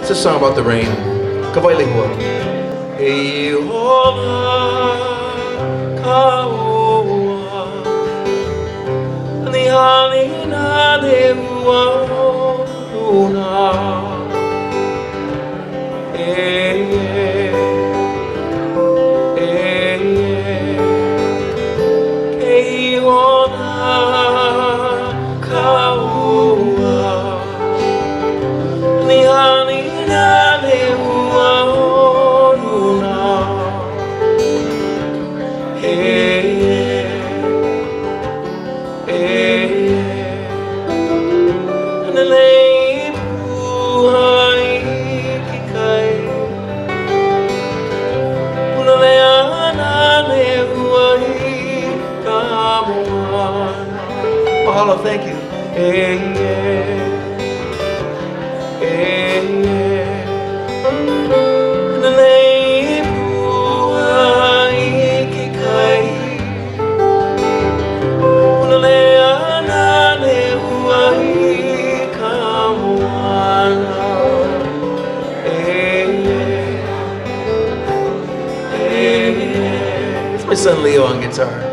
It's a song about the rain. Kawai lehua. Hey, hola, kaua, ni hali na lehua una. Hey, hey, hey, hola, kaua, ni hali na lehua una. Hey, hey, nalei puhai kikai, unalea na lehua kamoana. Mahalo, thank you. Hey, hey, nalei puhai kikai, unalea na lehua kamoana. Hey, hey, it's my son Leo on guitar.